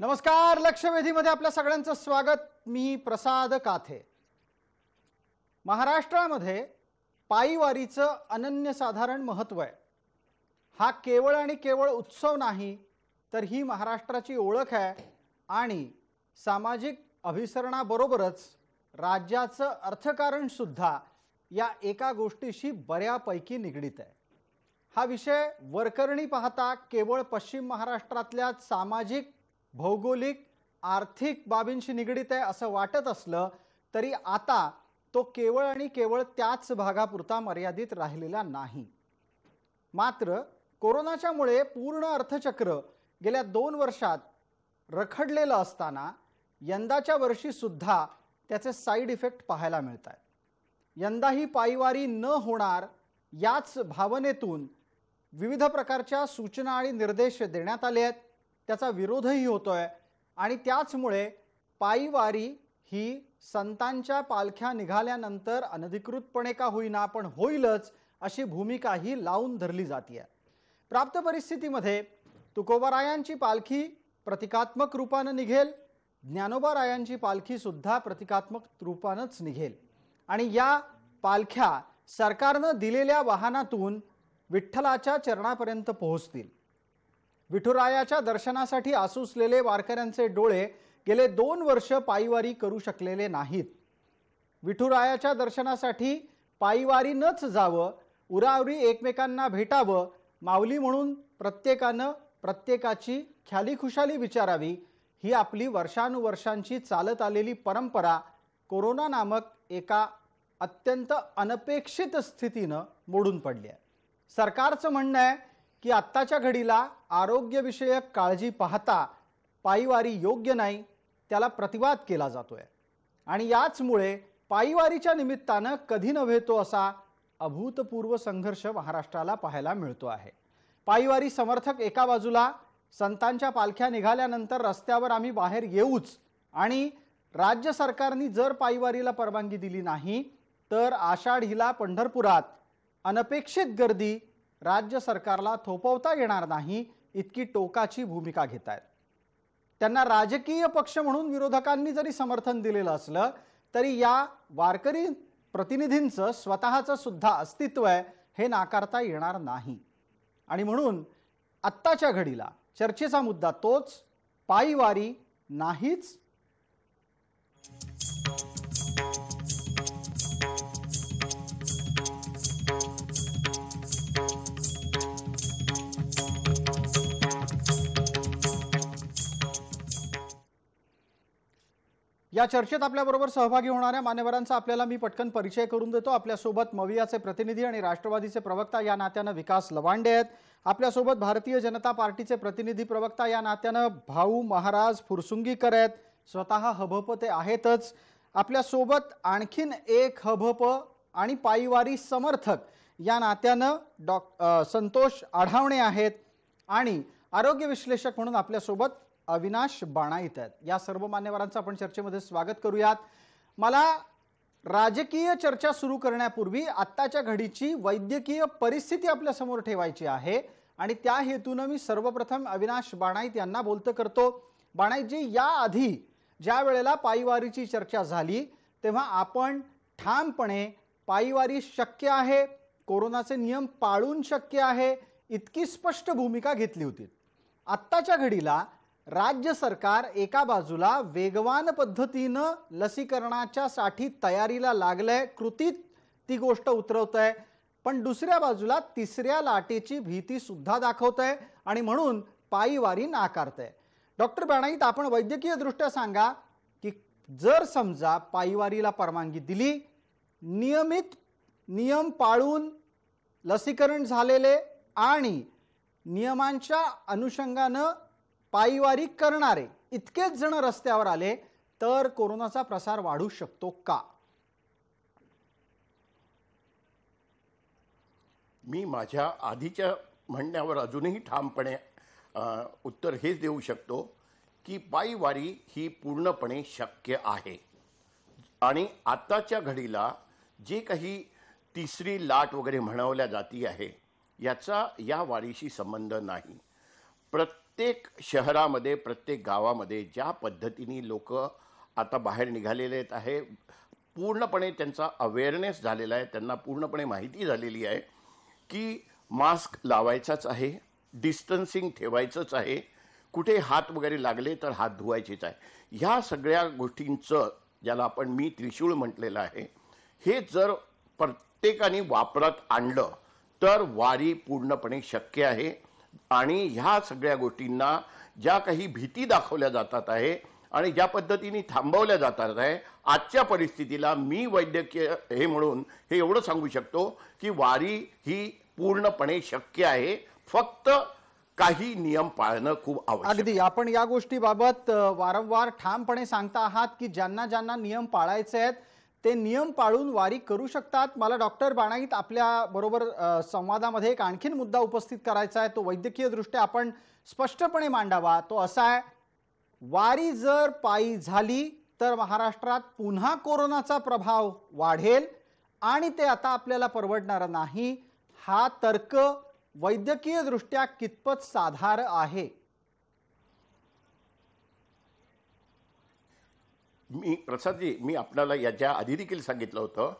नमस्कार, लक्षवेधीमध्ये आपल्या सगळ्यांचं स्वागत। मी प्रसाद काथे। महाराष्ट्रामध्ये पायीवारीचं अनन्यसाधारण महत्त्व आहे। हा केवळ आणि केवळ उत्सव नाही, तर ही महाराष्ट्राची ओळख आहे आणि सामाजिक अभिसरणाबरोबरच राज्याचं अर्थकारण सुद्धा या एका गोष्टीशी बऱ्यापैकी निगडित आहे। हा विषय वरकरणी पाहता केवळ पश्चिम महाराष्ट्रातल्या सामाजिक, भौगोलिक, आर्थिक बाबींशी निगडित आहे असं वाटत असलं तरी आता तो केवळ आणि केवळ त्याच भागापुरता मर्यादित राहिलेला नाही। मात्र कोरोनाच्यामुळे पूर्ण अर्थचक्र गेल्या 2 वर्षात रखडलेलं असताना यंदाच्या वर्षी सुद्धा त्याचे साइड इफेक्ट पाहायला मिळतात। यंदाही पायीवारी न होणार याच भावनेतून विविध प्रकारच्या सूचना आणि निर्देश देण्यात आले आहेत। त्याचा विरोधही होतोय आणि त्याचमुळे पायीवारी ही संतांच्या पालख्या निघाल्यानंतर अनधिकृतपणे का होईना पण होईलच अशी भूमिकाही लावून धरली जाते। प्राप्त परिस्थितीमध्ये तुकोबारायांची पालखी प्रतिकात्मक रूपाने निघेल, ज्ञानोबारायांची पालखी सुद्धा प्रतिकात्मक रूपानेच निघेल आणि या पालख्या सरकारने दिलेल्या वाहनातून विठ्ठलाच्या चरणापर्यंत पोहोचतील। विठुरायाच्या दर्शनासाठी आसुसलेले वारकऱ्यांचे डोळे गेले 2 वर्ष पायीवारी करू शकलेले नाहीत। विठुरायाच्या दर्शनासाठी पायीवारी नच जावं, उरावरी एकमेकांना भेटावं, माऊली म्हणून प्रत्येकानं प्रत्येकाची ख्यालीखुशाली विचारावी, ही आपली वर्षानुवर्षांची चालत आलेली परंपरा कोरोना नामक एका अत्यंत अनपेक्षित स्थितीनं मोडून पडली आहे। सरकारचं म्हणणं आहे की आत्ताच्या घडीला आरोग्यविषयक काळजी पाहता पायीवारी योग्य नाही, त्याला प्रतिवाद केला जातोय आणि याचमुळे पायीवारीच्या निमित्तानं कधी नव्हे तो असा अभूतपूर्व संघर्ष महाराष्ट्राला पाहायला मिळतो आहे। पायीवारी समर्थक एका बाजूला संतांच्या पालख्या निघाल्यानंतर रस्त्यावर आम्ही बाहेर येऊच आणि राज्य सरकारने जर पायीवारीला परवानगी दिली नाही तर आषाढीला पंढरपुरात अनपेक्षित गर्दी राज्य सरकारला थोपवता येणार नाही इतकी टोकाची भूमिका घेत आहेत। त्यांना राजकीय पक्ष म्हणून विरोधकांनी जरी समर्थन दिलेलं असलं तरी या वारकरी प्रतिनिधींचं स्वतःचं सुद्धा अस्तित्व आहे हे नाकारता येणार नाही आणि म्हणून आत्ताच्या घडीला चर्चेचा मुद्दा तोच, पायीवारी नाहीच। या चर्चेत आपल्याबरोबर सहभागी होणाऱ्या मान्यवरांचा आपल्याला मी पटकन परिचय करून देतो। आपल्यासोबत मवियाचे प्रतिनिधी आणि राष्ट्रवादीचे प्रवक्ता या नात्याने विकास लवांडे आहेत। आपल्यासोबत भारतीय जनता पार्टीचे प्रतिनिधी प्रवक्ता या नात्याने भाऊ महाराज फुरसुंगीकर आहेत। स्वतः हभप ते आहेतच। आपल्यासोबत आणखीन एक हभप आणि पायीवारी समर्थक या नात्याने संतोष आढावणे आहेत आणि आरोग्य विश्लेषक म्हणून आपल्यासोबत अविनाश बाणाईत आहेत। या सर्व मान्यवरांचं आपण चर्चेमध्ये स्वागत करूयात। मला राजकीय चर्चा सुरू करण्यापूर्वी आत्ताच्या घडीची वैद्यकीय परिस्थिती आपल्या समोर ठेवायची आहे आणि त्या हेतूने मी सर्वप्रथम अविनाश बाणाईत यांना बोलतो करतो। बाणाईतजी, या आधी ज्या वेळेला पायीवारीची चर्चा झाली तेव्हा आपण ठामपणे पायीवारी शक्य आहे, कोरोनाचे नियम पाळून शक्य आहे इतकी स्पष्ट भूमिका घेतली होती। आत्ताच्या घडीला राज्य सरकार एका बाजूला वेगवान पद्धतीनं लसीकरणाच्या साठी तयारीला लागलंय, कृतीत ती गोष्ट उतरवतंय, पण दुसऱ्या बाजूला तिसऱ्या लाटेची भीती सुद्धा दाखवतंय आणि म्हणून पायीवारी नाकारतंय। डॉक्टर बाणाईत, आपण वैद्यकीय दृष्ट्या सांगा की जर समजा पायीवारीला परवानगी दिली, नियमित नियम पाळून लसीकरण झालेले आणि नियमांच्या अनुषंगानं पायीवारी करणारे इतकेच जण रस्त्यावर आले तर कोरोनाचा प्रसार वाढू शकतो का? मी माझ्या आधीच्या म्हणण्यावर अजूनही ठामपणे उत्तर हेच देऊ शकतो की पायीवारी ही पूर्णपणे शक्य आहे आणि आताच्या घडीला जे काही तिसरी लाट वगैरे म्हणवल्या जाती आहे याचा या वारीशी संबंध नाही। प्रत्येक शहरामध्ये प्रत्येक गावामध्ये ज्या पद्धतीने लोक आता बाहेर निघालेले आहे, पूर्णपणे त्यांचा अवेअरनेस झालेला आहे, त्यांना पूर्णपणे माहिती झालेली आहे की मास्क लावायचाच आहे, डिस्टन्सिंग ठेवायचंच आहे, कुठे हात वगैरे लागले तर हात धुवायचेच आहे. ह्या सगळ्या गोष्टींचं ज्याला आपण मी त्रिशूळ म्हटलेलं आहे, हे जर प्रत्येकाने वापरात आणलं तर वारी पूर्णपणे शक्य आहे. आणि ह्या सगळ्या गोष्टींना ज्या काही भीती दाखवल्या जातात आहे आणि ज्या पद्धतीने थांबवल्या जातात आहे, आजच्या परिस्थितीला मी वैद्यकीय हे म्हणून हे एवढं सांगू शकतो की वारी ही पूर्णपणे शक्य आहे. फक्त काही नियम पाळणं खूप आवश्यक आहे. अगदी आपण या गोष्टीबाबत वारंवार ठामपणे सांगता आहात की ज्यांना ज्यांना नियम पाळायचे आहेत ते नियम पाळून वारी करू शकतात. मला डॉक्टर बाणाईत आपल्या बरोबर संवादामध्ये एक आणखीन मुद्दा उपस्थित करायचा आहे, तो वैद्यकीय दृष्ट्या आपण स्पष्टपणे मांडावा. तो असा आहे, वारी जर पायी झाली तर महाराष्ट्रात पुन्हा कोरोनाचा प्रभाव वाढेल आणि ते आता आपल्याला परवडणार नाही. हा तर्क वैद्यकीय दृष्ट्या कितपत साधार आहे? प्रसादजी, मी आपल्याला याच्या आधी देखील सांगितलं होतं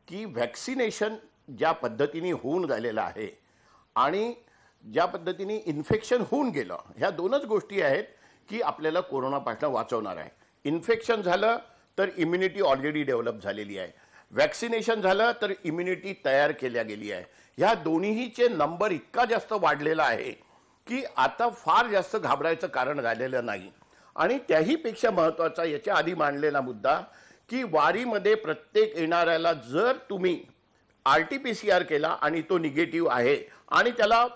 की व्हॅक्सिनेशन ज्या पद्धतीने होऊन झालेलं आहे आणि ज्या पद्धतीने इन्फेक्शन होऊन गेलं, ह्या दोनच गोष्टी आहेत की आपल्याला कोरोनापासून वाचवणार आहे. इन्फेक्शन झालं तर इम्युनिटी ऑलरेडी डेव्हलप झालेली आहे, व्हॅक्सिनेशन झालं तर इम्युनिटी तयार केल्या गेली आहे. ह्या दोन्हीचे नंबर इतका जास्त वाढलेला आहे की आता फार जास्त घाबरायचं कारण राहिलेलं नाही. आणि त्याही पेक्षा महत्त्वाचा याच्या आधी मांडलेला मुद्दा की वारीमध्ये प्रत्येक येणाऱ्याला जर तुम्ही RT-PCR केला आणि तो निगेटिव्ह आहे आणि त्याला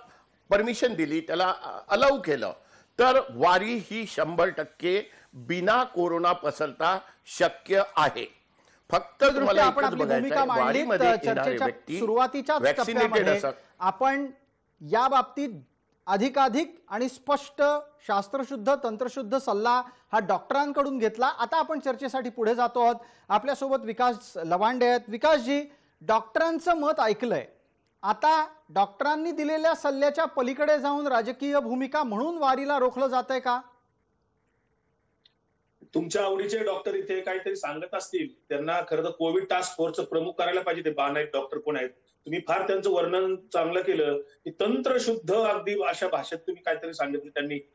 परमिशन दिली, त्याला अलाउ केलं, तर वारी ही 100% बिना कोरोना पसरता शक्य आहे. फक्त तुम्हाला आपण एकच आपली बघायचं भूमिका आहे, मांडलीत वारीमध्ये येणारे चर्चेच्या व्यक्ती सुरुवातीच्याच व्हॅक्सिनेटेड टप्प्यामध्ये. असतात. आपण या बाबतीत अधिकाधिक आणि स्पष्ट शास्त्रशुद्ध तंत्रशुद्ध सल्ला हा डॉक्टरांकडून घेतला. आता आपण चर्चेसाठी पुढे जातो आहोत. आपल्यासोबत विकास लवांडे आहेत. विकासजी, डॉक्टरांचं मत ऐकलंय, आता डॉक्टरांनी दिलेल्या सल्ल्याच्या पलीकडे जाऊन राजकीय भूमिका म्हणून वारीला रोखलं जातंय का? तुमच्या आवडीचे डॉक्टर इथे काहीतरी सांगत असतील, त्यांना खरं तर कोविड टास्क फोर्सचं प्रमुख करायला पाहिजे. ते बाणाईत डॉक्टर कोण आहेत, तुम्ही फार त्यांचं वर्णन चांगलं केलं की तंत्रशुद्ध अगदी अशा भाषेत तुम्ही काहीतरी सांगितलं.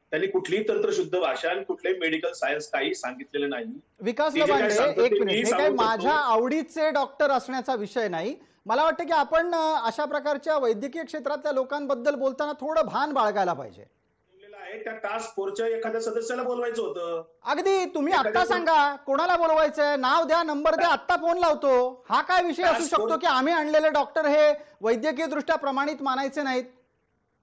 त्यांनी कुठलीही तंत्रशुद्ध भाषा आणि कुठलेही मेडिकल सायन्स काही सांगितलेलं नाही. विकास लवांडे, एक मिनिट, हे काही माझ्या आवडीचे डॉक्टर असण्याचा विषय नाही. मला वाटतं की आपण अशा प्रकारच्या वैद्यकीय क्षेत्रातल्या लोकांबद्दल बोलताना थोडं भान बाळगायला पाहिजे. त्या टास्क फोर्सच्या एखाद्या सदस्याला बोलवायचं होतं. अगदी तुम्ही आत्ता सांगा कोणाला बोलवायचंय, नाव द्या, नंबर द्या, आत्ता फोन लावतो. हा काय विषय असू शकतो की आम्ही आणलेले डॉक्टर हे वैद्यकीय दृष्ट्या प्रमाणित मानायचे नाहीत?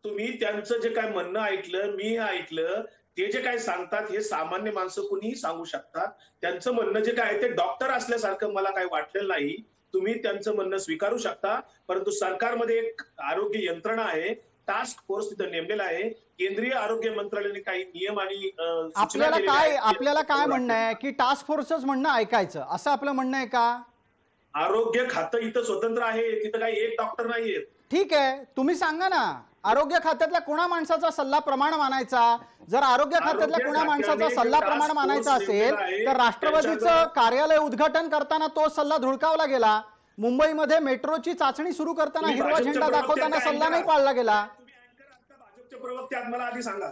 तुम्ही त्यांचं जे काय म्हणणं ऐकलं, मी ऐकलं, ते जे काय सांगतात हे सामान्य माणसं कुणीही सांगू शकतात. त्यांचं म्हणणं जे काय ते डॉक्टर असल्यासारखं मला काही वाटलेलं नाही. तुम्ही त्यांचं म्हणणं स्वीकारू शकता, परंतु सरकारमध्ये एक आरोग्य यंत्रणा आहे, टास्क फोर्स तिथं नेमलेला आहे. केंद्रीय आरोग्य मंत्रालयाने काही नियम आणि आपल्याला काय म्हणणं आहे की टास्क फोर्सच म्हणणं ऐकायचं असं आपलं म्हणणं आहे का? आरोग्य खातं इथं स्वतंत्र आहे, तिथं काही एक डॉक्टर नाहीये. ठीक आहे, तुम्ही सांगा ना, आरोग्य खात्यातल्या कोणा माणसाचा सल्ला प्रमाण मानायचा? जर आरोग्य खात्यातल्या कोणा माणसाचा सल्ला प्रमाण मानायचा असेल तर राष्ट्रवादीचं कार्यालय उद्घाटन करताना तो सल्ला धुळकावला गेला. मुंबईमध्ये मेट्रोची चाचणी सुरू करताना हिरवा झेंडा दाखवताना सल्ला नाही पाळला गेला. भाजपचे प्रवक्ते आहेत, मला आधी सांगा.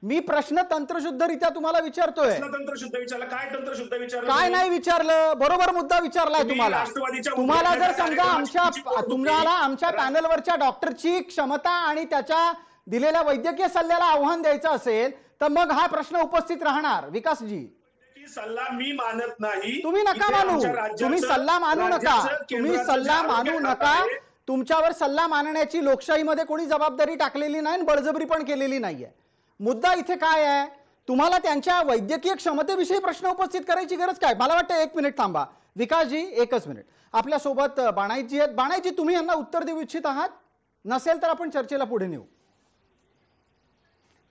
मी प्रश्न तंत्रशुद्धरित्या तुम्हाला विचारतोय. तंत्रशुद्ध विचारलं काय? तंत्रशुद्ध विचारलं काय? नाही विचारलं, बरोबर मुद्दा विचारलाय तुम्हाला. तुम्हाला जर समजा तुम्हाला आमच्या पॅनलवरच्या डॉक्टरची क्षमता आणि त्याच्या दिलेल्या वैद्यकीय सल्ल्याला आव्हान द्यायचं असेल तर मग हा प्रश्न उपस्थित राहणार. विकासजी, सल्ला मी मानत नाही. तुम्ही नका मानू, तुम्ही सल्ला मानू नका, तुम्ही सल्ला मानू नका. तुमच्यावर सल्ला मानण्याची लोकशाहीमध्ये कोणी जबाबदारी टाकलेली नाही, बळजबरी पण केलेली नाहीये. मुद्दा इथे काय आहे, तुम्हाला त्यांच्या वैद्यकीय क्षमतेविषयी प्रश्न उपस्थित करायची गरज काय? मला वाटतं 1 मिनिट थांबा. विकासजी, एकच मिनिट. आपल्यासोबत बाणाईजी आहेत. बाणाईजी, तुम्ही यांना उत्तर देऊ इच्छित आहात? नसेल तर आपण चर्चेला पुढे नेऊ.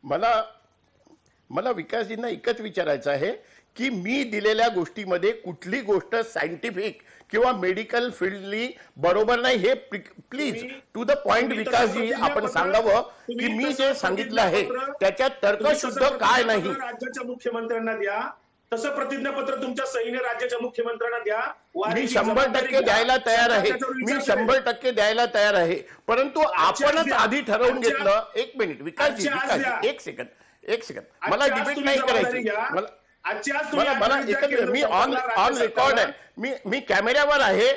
मला विकासजींना एकच विचारायचं आहे की मी दिलेल्या गोष्टीमध्ये कुठली गोष्ट सायंटिफिक किंवा मेडिकल फील्डली बरोबर नाही हे प्लीज टू द पॉइंट विकासजी आपण सांगावं की मी जे सांगितलं आहे त्याच्यात तर्कशुद्ध काय नाही. राज्याच्या मुख्यमंत्र्यांना द्या तसं प्रतिज्ञापत्र तुमच्या सैन्य राज्याच्या मुख्यमंत्र्यांना द्या. मी 100% द्यायला तयार आहे. मी 100% द्यायला तयार आहे. परंतु आपणच आधी ठरवून घेतलं. एक मिनिट विकासजी एक सेकंड मला डिबेट नाही करायची. मला एकत्र मी ऑन रेकॉर्ड आहे. मी कॅमेऱ्यावर आहे.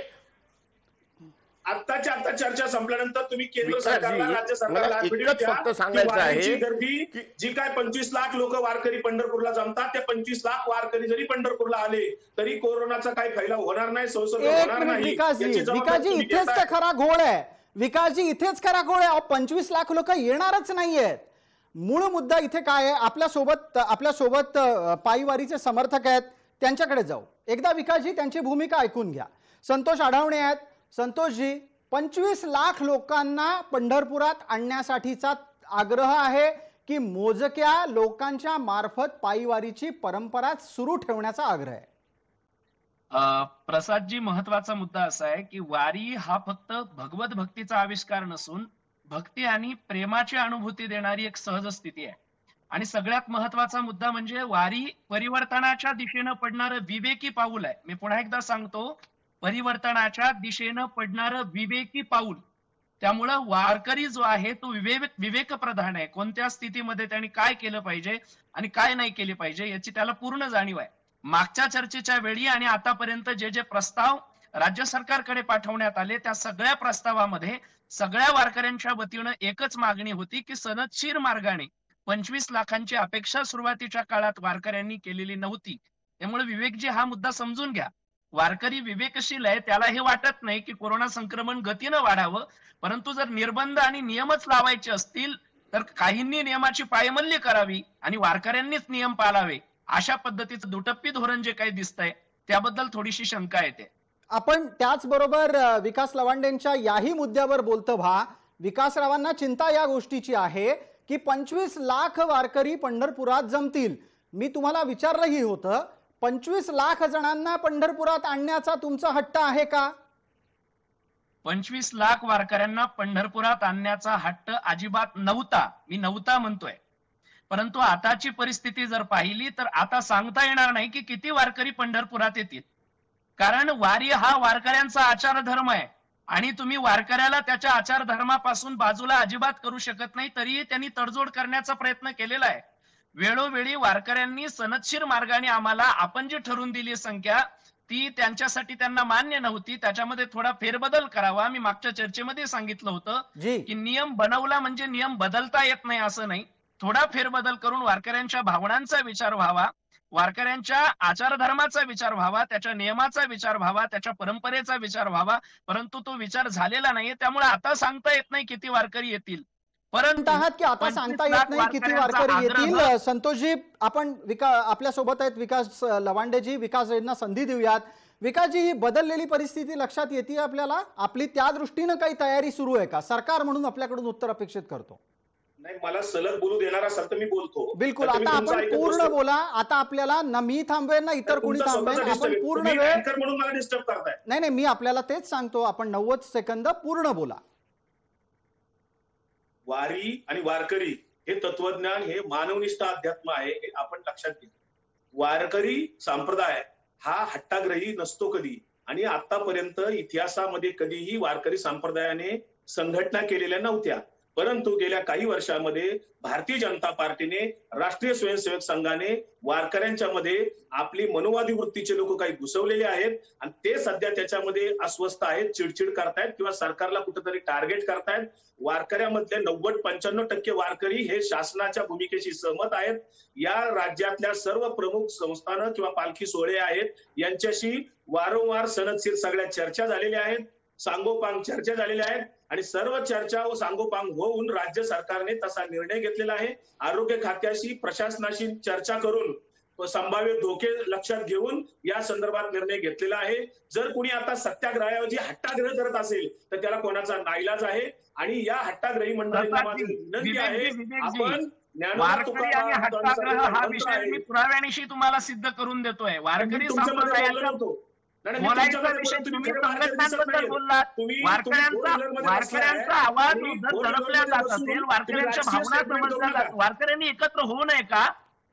आत्ताच्या आता चर्चा संपल्यानंतर तुम्ही केंद्र सरकारला राज्य सरकारला फक्त सांगायचं आहे गर्दी जी काय 25 लाख लोक वारकरी पंढरपूरला जमतात त्या 25 लाख वारकरी जरी पंढरपूरला आले तरी कोरोनाचा काही फैलाव होणार नाही, संसर्ग होणार नाही. विकासजी इथेच तर खरा घोळ आहे. विकासजी इथेच खरा घोळ आहे. 25 लाख लोक येणारच नाहीयेत. मूळ मुद्दा इथे काय आहे? आपल्यासोबत पायीवारीचे समर्थक आहेत त्यांच्याकडे जाऊ. एकदा विकासजी त्यांची भूमिका ऐकून घ्या. संतोष आढावणे आहेत. संतोषजी, 25 लाख लोकांना पंढरपुरात आणण्यासाठीचा आग्रह आहे की मोजक्या लोकांच्या मार्फत पायीवारीची परंपरा सुरू ठेवण्याचा आग्रह आहे? प्रसादजी, महत्वाचा मुद्दा असा आहे की वारी हा फक्त भगवत भक्तीचा आविष्कार नसून भक्ती आणि प्रेमाची अनुभूती देणारी एक सहज स्थिती आहे. आणि सगळ्यात महत्वाचा मुद्दा म्हणजे वारी परिवर्तनाच्या दिशेनं पडणारं विवेकी पाऊल आहे. मी पुन्हा एकदा सांगतो, परिवर्तनाच्या दिशेनं पडणारं विवेकी पाऊल. त्यामुळं वारकरी जो आहे तो विवेक प्रधान आहे. कोणत्या स्थितीमध्ये त्यांनी काय केलं पाहिजे आणि काय नाही केले पाहिजे याची त्याला पूर्ण जाणीव आहे. मागच्या चर्चेच्या वेळी आणि आतापर्यंत जे प्रस्ताव राज्य सरकारकडे पाठवण्यात आले त्या सगळ्या प्रस्तावामध्ये सगळ्या वारकऱ्यांच्या वतीनं एकच मागणी होती की सनदशीर मार्गाने 25 लाखांची अपेक्षा सुरुवातीच्या काळात वारकऱ्यांनी केलेली नव्हती. त्यामुळे विवेकजी हा मुद्दा समजून घ्या. वारकरी विवेकशील आहे. त्याला हे वाटत नाही की कोरोना संक्रमण गतीनं वाढावं, परंतु जर निर्बंध आणि नियमच लावायचे असतील तर काहींनी नियमाची पायमल्ली करावी आणि वारकऱ्यांनीच नियम पाळावे. अशा पद्धतीचं दुटप्पी धोरण जे काही दिसतंय त्याबद्दल थोडीशी शंका येते. आपण त्याचबरोबर विकास लवांडेंच्या याही मुद्द्यावर बोलतो व्हा. विकासरावांना चिंता या गोष्टीची आहे की 25 लाख वारकरी पंढरपुरात जमतील. मी तुम्हाला विचारलंही होतं, 25 लाख जणांना पंढरपुरात आणण्याचा तुमचा हट्ट आहे का? 25 लाख वारकऱ्यांना पंढरपुरात आणण्याचा हट्ट अजिबात नव्हता. मी नव्हता म्हणतोय. परंतु आताची परिस्थिती जर पाहिली तर आता सांगता येणार नाही की किती वारकरी पंढरपुरात येतील. कारण वारी हा वारकऱ्यांचा आचार धर्म आहे आणि तुम्ही वारकऱ्याला त्याच्या आचार धर्मापासून बाजूला अजिबात करू शकत नाही. तरीही त्यांनी तडजोड करण्याचा प्रयत्न केलेला आहे. वेळोवेळी वारकऱ्यांनी सनदशीर मार्गाने आम्हाला आपण जी ठरवून दिली संख्या ती त्यांच्यासाठी त्यांना मान्य नव्हती. त्याच्यामध्ये थोडा फेरबदल करावा. मी मागच्या चर्चेमध्ये सांगितलं होतं की नियम बनवला म्हणजे नियम बदलता येत नाही असं नाही. थोडा फेरबदल करून वारकऱ्यांच्या भावनांचा विचार व्हावा, वारकऱ्यांच्या आचारधर्माचा विचार व्हावा, त्याच्या नियमाचा विचार व्हावा, त्याच्या परंपरेचा विचार व्हावा. परंतु तो विचार झालेला नाहीये. त्यामुळे आता सांगता येत नाही किती वारकरी येतील. परंतु की आता सांगता येत नाही किती वारकरी येतील. संतोषजी, आपण आपल्या सोबत आहेत विकास लवांडेजी. विकासजींना संधी देऊयात. विकासजी, ही बदललेली परिस्थिती लक्षात येते आपल्याला? आपली त्या दृष्टीनं काही तयारी सुरू आहे का? सरकार म्हणून आपल्याकडून उत्तर अपेक्षित करतो. नाही, मला सलग बोलू देणार असाल तर मी बोलतो. बिलकुल. आता आपण पूर्ण बोला. आता आपल्याला ना मी थांबवेन ना इतर कोणी थांबवेन. आपण पूर्ण वेळ म्हणून मला डिस्टर्ब करताय. नाही, मी आपल्याला तेच सांगतो. आपण 90 सेकंद पूर्ण बोला. वारी आणि वारकरी हे तत्वज्ञान, हे मानवनिष्ठ अध्यात्म आहे, हे आपण लक्षात घ्या. वारकरी संप्रदाय हा हट्टाग्रही नसतो कधी. आणि आतापर्यंत इतिहासामध्ये कधीही वारकरी संप्रदायाने संघटना केलेल्या नव्हत्या. परंतु गेल्या काही वर्षांमध्ये भारतीय जनता पार्टीने, राष्ट्रीय स्वयंसेवक संघाने वारकऱ्यांच्या मध्ये आपली मनोवादी वृत्तीचे लोक काही घुसवलेले आहेत आणि ते सध्या त्याच्यामध्ये अस्वस्थ आहेत, चिडचिड करतायत किंवा सरकारला कुठेतरी टार्गेट करतायत. वारकऱ्यामधले 90-95% वारकरी हे शासनाच्या भूमिकेशी सहमत आहेत. या राज्यातल्या सर्व प्रमुख संस्थानं किंवा पालखी सोहळे आहेत यांच्याशी वारंवार सनदशीर सगळ्या चर्चा झालेल्या आहेत, सांगोपांग चर्चा झालेल्या आहेत आणि सर्व चर्चा व सांगोपांग होऊन राज्य सरकारने तसा निर्णय घेतलेला आहे. आरोग्य खात्याशी, प्रशासनाशी चर्चा करून संभाव्य धोके लक्षात घेऊन या संदर्भात निर्णय घेतलेला आहे. जर कोणी आता सत्याग्रहाऐवजी हट्टाग्रह करत असेल तर त्याला कोणाचा नाईलाज आहे. आणि या हट्टाग्रही मंडळींना माझी विनंती आहे, आपण ज्ञानोबा वारकरी तुकाराम आणि हट्टाग्रह हा मंत्र विषय आहे. मी पुराव्यानिशी तुम्हाला सिद्ध करून देतोय. वारकरी मी तुमच्यामध्ये बोललो संप्रदायाच्या नव्हतो. नाही, मी बोलायचा तुमच्यामध्ये विषय बोललो, तुम्ही खरं वारकरी दिसत संघटनांबद्दल नाहीये. बोललात. तुम्ही वारकऱ्यांचा आवाज जर दडपला जात असेल, वारकऱ्यांच्या भावना समजल्या जात, वारकऱ्यांनी एकत्र होऊ नये का?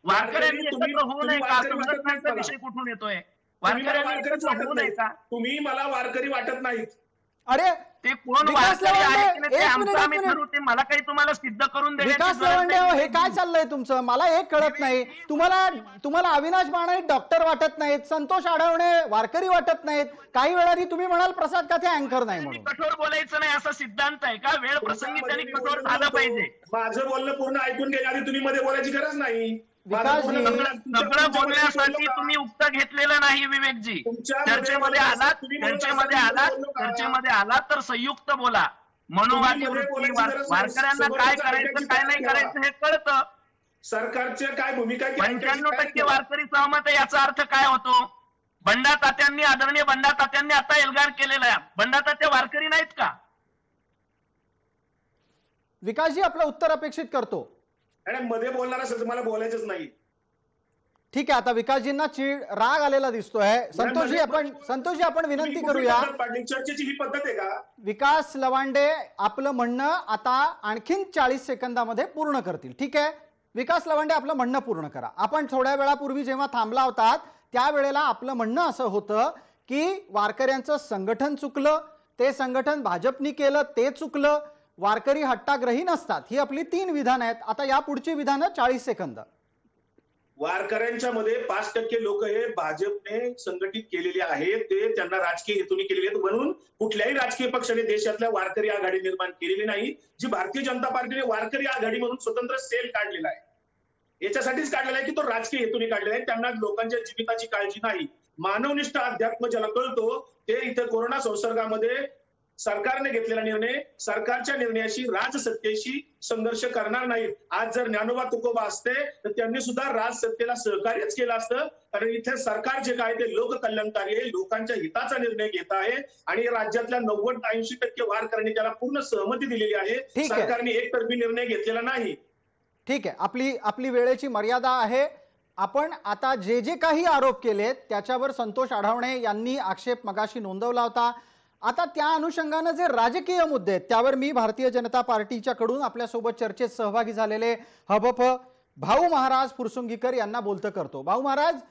वारकऱ्यांनी एकत्र होऊ नये का? संघटनांचा विषय कुठून येतोय? वारकऱ्यांनी एकत्र होऊ नये का? तुम्ही मला वारकरी वाटत नाहीत. अरे ते कोण विकास वारकरी लवांडे, आहेत की नाही ते एक आमचं मिनिट, आम्ही एक मिनिट. ठरवू. ते मला काही तुम्हाला सिद्ध करून देण्याची विकास गरज लवंडे नाही. हे काय चाललंय तुमचं? मला एक कळत नाही. तुम्हाला अविनाश बाणाई डॉक्टर वाटत नाहीत, संतोष आढळणे वारकरी वाटत नाहीत. काही वेळानी तुम्ही म्हणाल प्रसाद काथे अँकर नाही म्हणून. कठोर बोलायचं नाही असा सिद्धांत आहे का? वेळ प्रसंगी त्यांनी कठोर झालं पाहिजे. माझं बोलणं पूर्ण ऐकून घ्या आधी. तुम्ही मध्ये बोलायची गरज नाही. विकासजी, सगळं बोलण्यासाठी तुम्ही उत्तर घेतलेलं नाही विवेकजी. चर्चेमध्ये आलात तर संयुक्त बोला. मनोवादी वृत्ती, वारकऱ्यांना काय करायचं काय नाही करायचं हे कळतं. सरकारच्या काय भूमिका 95% वारकरी सहमत आहे याचा अर्थ काय होतो? बंडा तात्यांनी, आदरणीय बंडा तात्यांनी आता एल्गार केलेला आहे. बंडा तात्या वारकरी नाहीत का? विकासजी आपलं उत्तर अपेक्षित करतो. आणि मध्ये बोलणार असेल तर मला बोलायचंच नाही. ठीक आहे, आता विकासजींना राग आलेला दिसतोय. संतोषजी आपण विनंती करूया. चर्चेची ही पद्धत आहे का? विकास लवांडे आपलं म्हणणं आता आणखीन 40 सेकंदामध्ये पूर्ण करतील. ठीक आहे, विकास लवांडे आपलं म्हणणं पूर्ण करा. आपण थोड्या वेळापूर्वी जेव्हा थांबला होतात त्यावेळेला आपलं म्हणणं असं होतं की वारकऱ्यांचं संघटन चुकलं, ते संघटन भाजपनी केलं ते चुकलं, वारकरी हट्टाग्रही नसतात. ही आपली 3 विधान आहेत. आता या पुढची विधानं 40 सेकंद. वारकऱ्यांच्या मध्ये 5% लोक हे भाजपने संघटित केलेले आहेत. ते त्यांना राजकीय हेतूने केलेले आहेत. म्हणून कुठल्याही राजकीय पक्षाने देशातल्या वारकरी आघाडी निर्माण केलेली नाही. जी भारतीय जनता पार्टीने वारकरी आघाडी म्हणून स्वतंत्र सेल काढलेला आहे, याच्यासाठीच काढलेला आहे की तो राजकीय हेतूने काढलेला आहे. त्यांना लोकांच्या जीविताची काळजी नाही. मानवनिष्ठ अध्यात्म ज्याला कळतो ते इथे कोरोना संसर्गामध्ये सरकारने घेतलेला निर्णय, सरकारच्या निर्णयाशी राजसत्तेशी संघर्ष करणार नाहीत. आज जर ज्ञानोबा तुकोबा असते तर त्यांनी सुद्धा राजसत्तेला सहकार्यच केलं असतं. कारण इथे सरकार जे काय ते लोककल्याणकारी आहे, लोकांच्या हिताचा निर्णय घेत आहे आणि राज्यातल्या 90-80% वारकऱ्यांनी त्याला पूर्ण सहमती दिलेली आहे. सरकारने एकतर्फी निर्णय घेतलेला नाही. ठीक आहे, आपली वेळेची मर्यादा आहे. आपण आता जे काही आरोप केलेत त्याच्यावर संतोष आढळणे यांनी आक्षेप मगाशी नोंदवला होता. आता त्या अनुषंगाने जे राजकीय मुद्दे आहेत त्यावर मी भारतीय जनता पार्टीच्या कडून आपल्यासोबत चर्चेत सहभागी झालेले हबप भाऊ महाराज फुरसुंगीकर यांना बोलतं करतो. भाऊ महाराज,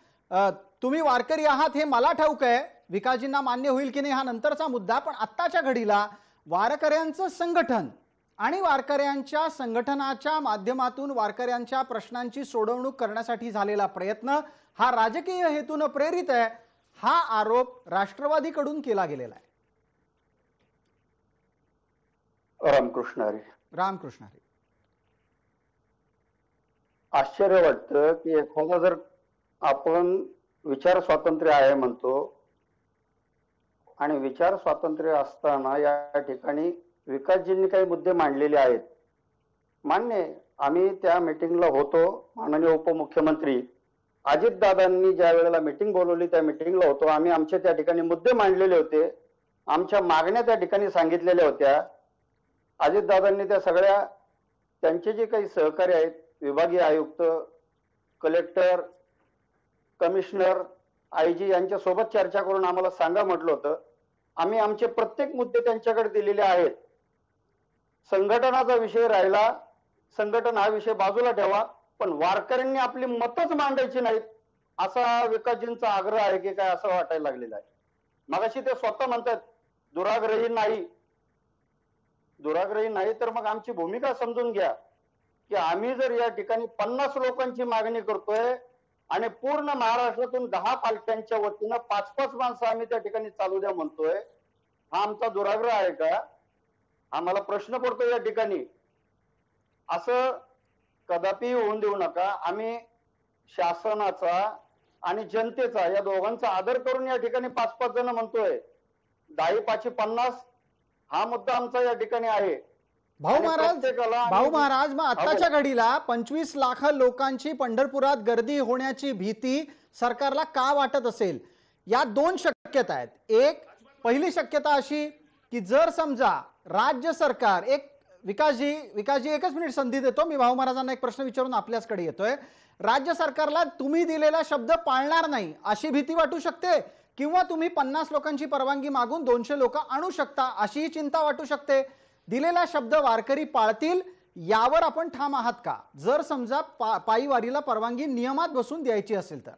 तुम्ही वारकरी आहात हे मला ठाऊक आहे. विकासजींना मान्य होईल की नाही हा नंतरचा मुद्दा. पण आत्ताच्या घडीला वारकऱ्यांचं संघटन आणि वारकऱ्यांच्या संघटनाच्या माध्यमातून वारकऱ्यांच्या प्रश्नांची सोडवणूक करण्यासाठी झालेला प्रयत्न हा राजकीय हेतून प्रेरित आहे, हा आरोप राष्ट्रवादीकडून केला गेलेला आहे. रामकृष्ण हरी. रामकृष्ण हरी. आश्चर्य वाटतं की एखादा जर आपण विचार स्वातंत्र्य आहे म्हणतो आणि विचार स्वातंत्र्य असताना या ठिकाणी विकासजींनी काही मुद्दे मांडलेले आहेत. मान्य, आम्ही त्या मीटिंगला होतो. माननीय उपमुख्यमंत्री अजितदादांनी ज्या वेळेला मीटिंग बोलवली त्या मीटिंगला होतो. आम्ही आमचे त्या ठिकाणी मुद्दे मांडलेले होते, आमच्या मागण्या त्या ठिकाणी सांगितलेल्या होत्या. अजितदादांनी त्या सगळ्या त्यांचे जे काही सहकारी आहेत, विभागीय आयुक्त, कलेक्टर, कमिशनर, आयजी यांच्या सोबत चर्चा करून आम्हाला सांगा म्हटलं होतं. आम्ही आमचे प्रत्येक मुद्दे त्यांच्याकडे दिलेले आहेत. संघटनाचा विषय राहिला, संघटन हा विषय बाजूला ठेवा, पण वारकऱ्यांनी आपली मतच मांडायची नाहीत असा विकासजींचा आग्रह आहे की काय असं वाटायला लागलेलं आहे. मगाशी ते स्वतः म्हणतात दुराग्रही नाही. दुराग्रही नाही तर मग आमची भूमिका समजून घ्या की आम्ही जर या ठिकाणी 50 लोकांची मागणी करतोय आणि पूर्ण महाराष्ट्रातून 10 पालख्यांच्या वतीनं 5-5 माणसं आम्ही त्या ठिकाणी चालू द्या म्हणतोय, हा आमचा दुराग्रह आहे का? आम्हाला प्रश्न पडतो या ठिकाणी. असं कदापि होऊन देऊ नका. आम्ही शासनाचा आणि जनतेचा या दोघांचा आदर करून या ठिकाणी 5-5 जण म्हणतोय. 10-5-50 हा मुद्दा आमचा या ठिकाणी आहे. भाऊ महाराज, मग आताच्या घडीला 25 लाख लोकांची पंढरपुरात गर्दी होण्याची भीती सरकारला का वाटत असेल? या 2 शक्यता आहेत. एक, पहिली शक्यता अशी की जर समजा राज्य सरकार एक विकासजी एकच मिनिट संधी देतो. मी भाऊ महाराजांना एक प्रश्न विचारून आपल्याचकडे येतोय. राज्य सरकारला तुम्ही दिलेला शब्द पाळणार नाही अशी भीती वाटू शकते, किंवा तुम्ही 50 लोकांची परवानगी मागून 200 लोक आणू शकता अशीही चिंता वाटू शकते. दिलेला शब्द वारकरी पाळतील यावर आपण ठाम आहात का? जर समजा पायी वारीला परवानगी नियमात बसून द्यायची असेल तर?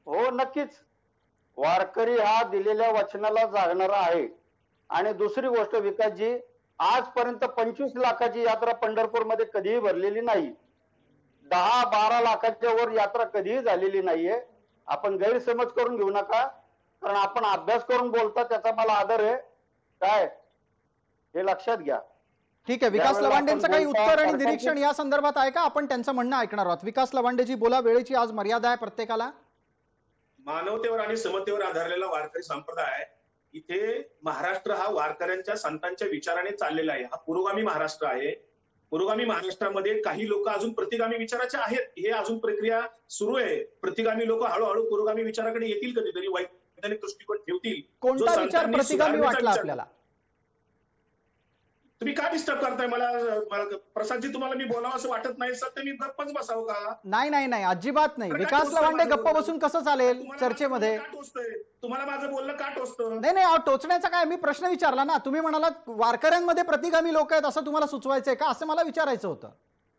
हो, नक्कीच. वारकरी हा दिलेल्या वचनाला जागणारा आहे. आणि दुसरी गोष्ट विकासजी, आजपर्यंत 25 लाखाची यात्रा पंढरपूरमध्ये कधीही भरलेली नाही. 10-12 लाखाच्या वर यात्रा कधीही झालेली नाहीये. आपण गैरसमज करून घेऊ नका, कारण आपण अभ्यास करून बोलता त्याचा मला आदर आहे. काय हे लक्षात घ्या. ठीक आहे. विकास लवांडेंचं काही उत्तर आणि निरीक्षण या संदर्भात आहे का? आपण त्यांचं म्हणणं ऐकणार आहोत. विकास लवांडेजी बोला, वेळेची आज मर्यादा आहे प्रत्येकाला. मानवतेवर आणि समतेवर आधारलेला वारकरी संप्रदाय इथे महाराष्ट्र हा वारकऱ्यांच्या संतांच्या विचाराने चाललेला आहे. हा पुरोगामी महाराष्ट्र आहे. पुरोगामी महाराष्ट्रामध्ये काही लोक अजून प्रतिगामी विचाराचे आहेत. हे अजून प्रक्रिया सुरू आहे. प्रतिगामी लोक हळूहळू पुरोगामी विचाराकडे येतील, कधीतरी वैज्ञानिक दृष्टिकोन ठेवतील. कोणता विचार प्रतिगामी वाटला आपल्याला? तुम्ही का डिस्टर्ब करताय मला? प्रसादजी, तुम्हाला मी बोलावं असं वाटत नाही सर, मी गप्पच बसावं का? नाही, अजिबात नाही. विकास लवांडे गप्प बसून कसं चालेल चर्चेमध्ये? तुम्हाला माझं बोलणं का टोचतं? नाही, टोचण्याचा काय, मी प्रश्न विचारला ना. तुम्ही म्हणाला वारकऱ्यांमध्ये प्रतिगामी लोक आहेत असं तुम्हाला सुचवायचंय का, असं मला विचारायचं होतं.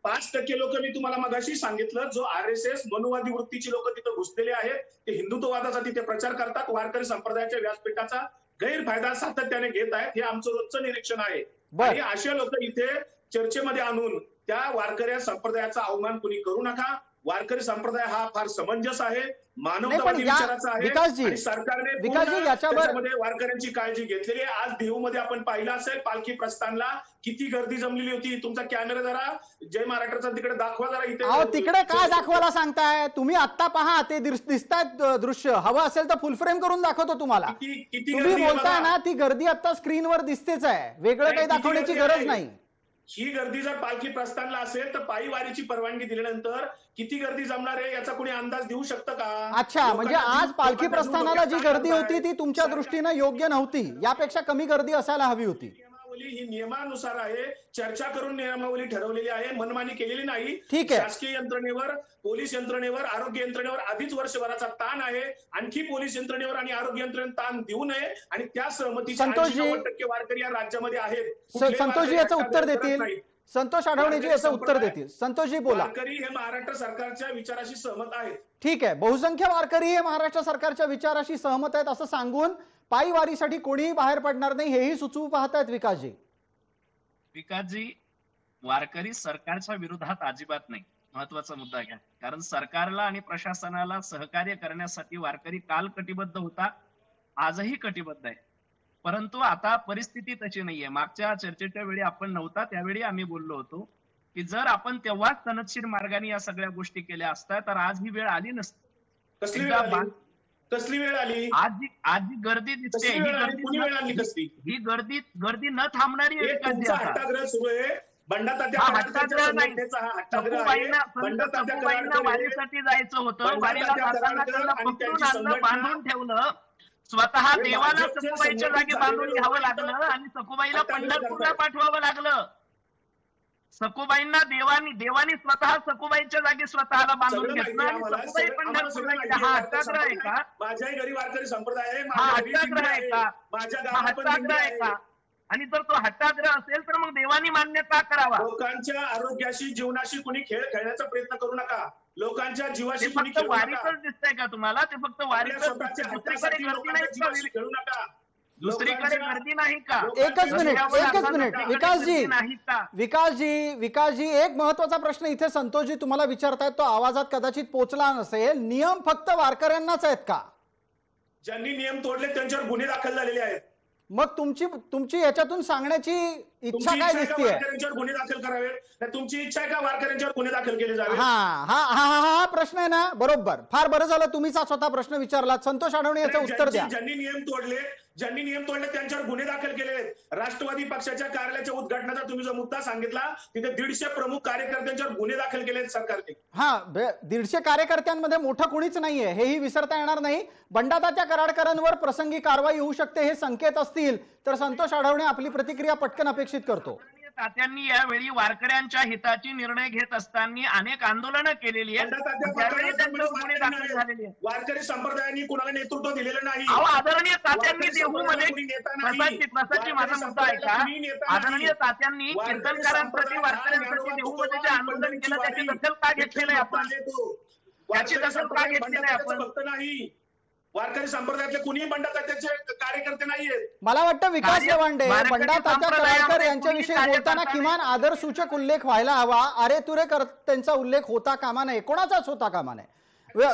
5% लोक मी तुम्हाला मगाशी सांगितलं, जो RSS मनुवादी वृत्तीची लोक तिथे घुसलेले आहेत, ते हिंदुत्ववादाचा तिथे प्रचार करतात, वारकरी संप्रदायाच्या व्यासपीठाचा गैरफायदा सातत्याने घेत आहेत. हे आमचं रोजचं निरीक्षण आहे. आणि असे लोक इथे चर्चेमध्ये आणून त्या वारकरी संप्रदायाचा अवमान कुणी करू नका. वारकरी संप्रदाय हा फार समंजस आहे, मानवतावादी विचाराचा आहे. आणि सरकारने याच्यामध्ये वारकऱ्यांची काळजी घेतलेली आहे. आज देहूमध्ये आपण पाहिलं असेल, पालखी प्रस्थानला किती गर्दी जमलेली होती. तुमचा कॅमेरा जरा जय महाराष्ट्राचा तिकडे दाखवा जरा. इथे तिकडे काय दाखवायला सांगताय तुम्ही? आता पहा, ते दिसतायत दृश्य. हवं असेल तर फुल फ्रेम करून दाखवतो तुम्हाला. तुम्ही बोलताय ना, ती गर्दी आता स्क्रीनवर दिसतेच आहे. वेगळं काही दाखवण्याची गरज नाही. ही गर्दी जर पालखी प्रस्थानला असेल तर पायी वारीची परवानगी दिल्यानंतर किती गर्दी जमणार आहे याचा कोणी अंदाज देऊ शकतं का? अच्छा, म्हणजे आज पालखी प्रस्थानाला जी गर्दी होती ती तुमच्या दृष्टीनं योग्य नव्हती, यापेक्षा कमी गर्दी असायला हवी होती. ही नियमानुसार आहे, चर्चा करून नियमावली ठरवलेली आहे, मनमानी केलेली नाही. ठीक आहे. शासकीय यंत्रणेवर, पोलीस यंत्रणेवर, आरोग्य यंत्रणेवर आधीच वर्षभराचा ताण आहे. आणखी पोलीस यंत्रणेवर आणि आरोग्य यंत्रणेवर ताण देऊ नये. आणि त्या सहमतीचे 80-90% वारकरी या राज्यामध्ये आहेत. संतोषजी याचं उत्तर देतील. संतोष आढवणेजी याचं उत्तर देतील. संतोषजी बोला. वारकरी हे महाराष्ट्र सरकारच्या विचाराशी सहमत आहेत. ठीक आहे. बहुसंख्य वारकरी हे महाराष्ट्र सरकारच्या विचाराशी सहमत आहेत असं सांगून पायी वारीसाठी कोणीही बाहेर पडणार नाही हेही सुचवू पाहतायत विकासजी, वारकरी सरकारच्या विरोधात अजिबात नाही. महत्वाचा मुद्दा घ्या. कारण सरकारला आणि प्रशासनाला सहकार्य करण्यासाठी वारकरी काल कटिबद्ध होता, आजही कटिबद्ध आहे. परंतु आता परिस्थिती तशी नाहीये. मागच्या चर्चेच्या वेळी आपण नव्हता, त्यावेळी आम्ही बोललो होतो की जर आपण तेव्हाच सनदशीर मार्गाने या सगळ्या गोष्टी केल्या असत्या तर आज ही वेळ आली नसती. कसली वेळ आली? आज जी गर्दी दिसते ही गर्दी न थांबणारी हट्टाग्रह सुरू आहे. सखूबाईंना वारीसाठी जायचं होतं, वारीला जाताना त्यांना पकडून आणलं, बांधून ठेवलं. स्वतः देवाला सखूबाईच्या जागी बांधून घ्यावं लागलं आणि सखूबाईला पंढरपूरला पाठवावं लागलं. सखूबाईंना देवानी स्वतः सखूबाईच्या जागी स्वतःला बांधून घेतलं आणि सखूबाई पंढरपूरला गेल्या. हा हट्टाग्रह आहे का? माझ्याही घरी वारकरी संप्रदाय आहे. हा हट्टाग्रह आहे का? हा हट्टाग्रह आहे का? आणि जर तो हट्टाग्रह असेल तर मग देवानी मान्य का करावा? लोकांच्या आरोग्याशी, जीवनाशी कुणी खेळ खेळण्याचा प्रयत्न करू नका. लोकांच्या जीवाशी फक्त वारीच दिसतंय का तुम्हाला? ते फक्त वारीच दिसतंय, दुसरीकडे गर्दी नाही. खेळू नका. दुसरीकडे गर्दी नाही का? एकच मिनिट विकासजी एक महत्वाचा प्रश्न इथे संतोषजी तुम्हाला विचारतायत, तो आवाजात कदाचित पोहोचला नसेल. नियम फक्त वारकऱ्यांनाच आहेत का? ज्यांनी नियम तोडले त्यांच्यावर गुन्हे दाखल झालेले आहेत. मग तुमची याच्यातून सांगण्याची इच्छा काय दिसते? वारकऱ्यांच्यावर गुन्हे दाखल करावे, तुमची इच्छा आहे का वारकऱ्यांच्यावर गुन्हे दाखल केले जावे? हा प्रश्न आहे ना. बरोबर, फार बरं झालं तुम्हीच स्वतः प्रश्न विचारला. संतोष आढवणे याचं उत्तर द्या. ज्यांनी नियम तोडले त्यांच्यावर गुन्हे दाखल केले आहेत. राष्ट्रवादी पक्षाच्या कार्यालयाच्या उद्घाटनाचा तुम्ही जो मुद्दा सांगितला, तिथे 150 प्रमुख कार्यकर्त्यांच्यावर गुन्हे दाखल केले आहेत सरकारने. 150 कार्यकर्त्यांमध्ये मोठं कुणीच नाहीये, हेही विसरता येणार नाही. बंडातात्या कराडकरांवर प्रसंगी कारवाई होऊ शकते हे संकेत असतील तर संतोष आढवणे आपली प्रतिक्रिया पटकन अपेक्षित करतो. तात्यांनी यावेळी वारकऱ्यांच्या हिताची निर्णय घेत असताना अनेक आंदोलनं केलेली आहेत. त्यावेळी त्यांच्यावर गुन्हे दाखल झालेले आहेत. वारकरी संप्रदायाने कुणाला नेतृत्व दिलेलं नाही. अहो, आदरणीय तात्यांनी देहूमध्ये प्रसादची माझा मुद्दा आहे का? आदरणीय तात्यांनी कीर्तनकारांप्रती वारकऱ्यांप्रती देहूमध्ये जे आंदोलन केलं त्याची दखल का घेतली नाही आपण? त्याची दखल का घेतली नाही आपण? फक्त नाही, वारकरी संप्रदायातले कुणीही बंडा तात्याचे कार्यकर्ते नाहीयेत. मला वाटतं विकास लवांडे बंडा तात्या कराडकर यांच्याविषयी बोलताना किमान आदरसूचक उल्लेख व्हायला हवा. अरे तुरे त्यांचा उल्लेख होता कामा नये, कोणाचाच होता कामा नये.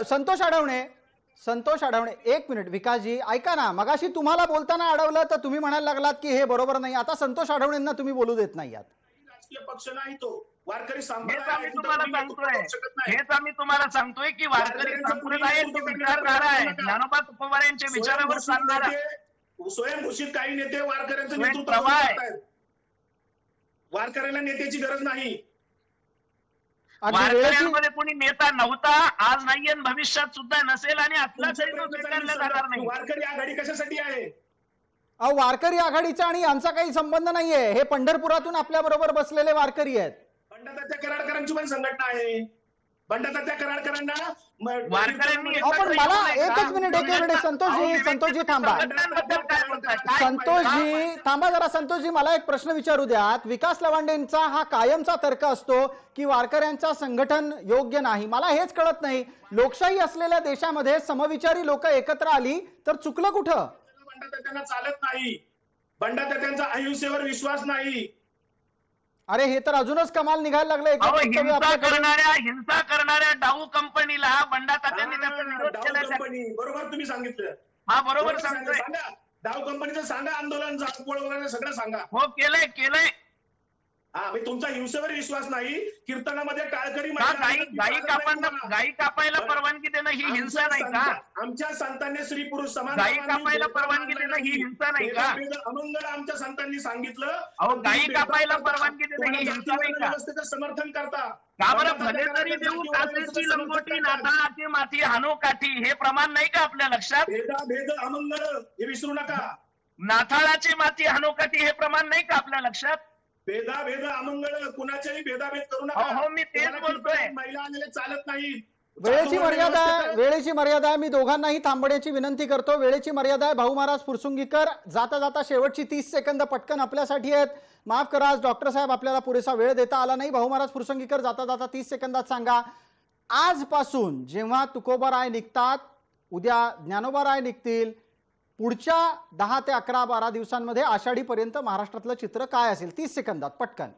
संतोष अडवणे एक मिनिट. विकासजी ऐका ना, मगाशी तुम्हाला बोलताना अडवलं तर तुम्ही म्हणायला लागलात की हे बरोबर नाही. आता संतोष अडवणेंना तुम्ही बोलू देत नाही आहात. राजकीय पक्ष नाही तो वारकरी हेच संप्रदाय. आम्ही तुम्हाला सांगतोय की वारकरी संप्रदायाची विचारधारा आहे, ज्ञानोबा तुकोबार यांच्या विचारावर चालणारा स्वयंघोषित काही नेते वारकऱ्यांचं तो एक नेतृत्व प्रवाह आहे. करतायत. वारकऱ्यांना नेत्याची गरज नाही. वारकऱ्यांमध्ये कोणी नेता नव्हता, आज नाही आणि भविष्यात सुद्धा नसेल आणि असला तरी तो स्वीकारला जाणार नाही. वारकरी आघाडी कशासाठी आहे? अहो, वारकरी आघाडीचा आणि यांचा काही संबंध नाहीये. हे पंढरपुरातून आपल्या बरोबर बसलेले वारकरी आहेत. बंडातात्या कराडकरांची पण संघटना आहे. बंडातात्या कराडकरांना वारकऱ्यांनी आपण मला एकच मिनिट संतोषजी थांबा. संतोषजी मला एक प्रश्न विचारू द्यात. विकास लवांडेंचा हा कायमचा तर्क असतो की वारकऱ्यांचा संघटन योग्य नाही. मला हेच कळत नाही, लोकशाही असलेल्या देशामध्ये समविचारी लोक एकत्र आली तर चुकलं कुठं? बंडातात्यांना चालत नाही. बंडातात्यांचा अहिंसेवर विश्वास नाही. अरे हे तर अजूनच कमाल निघायला लागलं. हिंसा करणाऱ्या डाऊ कंपनीला बंडा तात्यांनी त्याचा विरोध केला. बरोबर तुम्ही सांगितलं. हा बरोबर सांगतोय. डाऊ कंपनीचं सांगा, आंदोलन वगैरे सगळं सांगा. हो केलंय. हा, तुमचा हिंसेवर विश्वास नाही. कीर्तनामध्ये टाळकरी गाई कापायला परवानगी देणं ही हिंसा नाही का? आमच्या संतांनी स्त्री पुरुष समान गाई कापायला परवानगी देणं ही हिंसा नाही का? अमंगल आमच्या संतांनी सांगितलं. अहो, गाई कापायला परवानगी देणं ही हिंसा नाही का? व्यवस्थेचं समर्थन करता का बरं? भले तरी देऊ कासेची लंगोटी, नाताळाची माती हानो काठी, हे प्रमाण नाही का आपल्या लक्षात? भेद अमंगल हे विसरू नका. नाताळाची माती हानो काठी हे प्रमाण नाही का आपल्या लक्षात? भेद अमंगळ, कुणाच्याही भेदाभेद करू नका. हो, मी तेच बोलतोय. महिला आलेले चालत नाही. वेळेची मर्यादा आहे. मी दोघांनाही थांबण्याची विनंती करतो. वेळेची मर्यादा आहे. भाऊ महाराज फुरसुंगीकर, जाता जाता शेवटची 30 सेकंद पटकन आपल्यासाठी आहेत. माफ करा, आज डॉक्टर साहेब आपल्याला पुरेसा वेळ देता आला नाही. भाऊ महाराज फुरसुंगीकर, जाता जाता 30 सेकंदात सांगा, आजपासून जेव्हा तुकोबाराय निघतात, उद्या ज्ञानोबाराय निघतील, पुढच्या 10 ते 11 12 दिवसांमध्ये आषाढीपर्यंत महाराष्ट्रातलं चित्र काय असेल? 30 सेकंदात पटकन.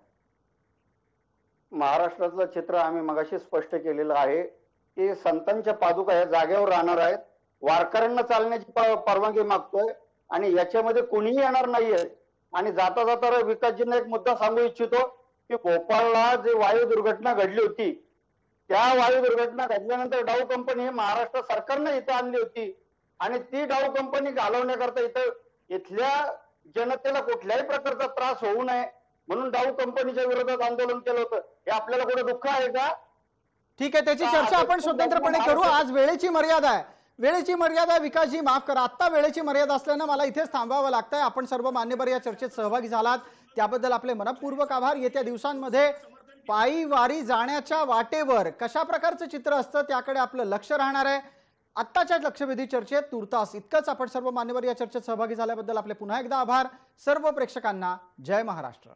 महाराष्ट्रातलं चित्र आम्ही मगाशी स्पष्ट केलेलं आहे की संतांच्या पादुका या जागेवर राहणार आहेत. वारकऱ्यांना चालण्याची परवानगी मागतोय आणि याच्यामध्ये कोणीही येणार नाहीये. आणि जाता जाता विकासजींना एक मुद्दा सांगू इच्छितो की भोपाळला जे वायू दुर्घटना घडली होती, त्या वायू दुर्घटना घडल्यानंतर डाऊ कंपनी महाराष्ट्र सरकारने इथे आणली होती आणि ती डाऊ कंपनी घालवण्याकरता इथल्या जनतेला कुठल्याही प्रकारचा त्रास होऊ नये म्हणून डाऊ कंपनीच्या विरोधात आंदोलन केलं होतं. हे आपल्याला कुठे दुःख आहे का? ठीक आहे, त्याची चर्चा आपण स्वतंत्रपणे करू. आज वेळेची मर्यादा आहे. विकासजी माफ करा, आता वेळेची मर्यादा असल्यानं मला इथेच थांबावं लागतंय. आपण सर्व मान्यवर या चर्चेत सहभागी झालात त्याबद्दल आपले मनपूर्वक आभार. येत्या दिवसांमध्ये पायी वारी जाण्याच्या वाटेवर कशा प्रकारचं चित्र असतं त्याकडे आपलं लक्ष राहणार आहे. आत्ताच्या लक्षवेधी चर्चेत तुर्तास इतकंच. आपण सर्व मान्यवर या चर्चेत सहभागी झाल्याबद्दल आपले पुन्हा एकदा आभार. सर्व प्रेक्षकांना जय महाराष्ट्र.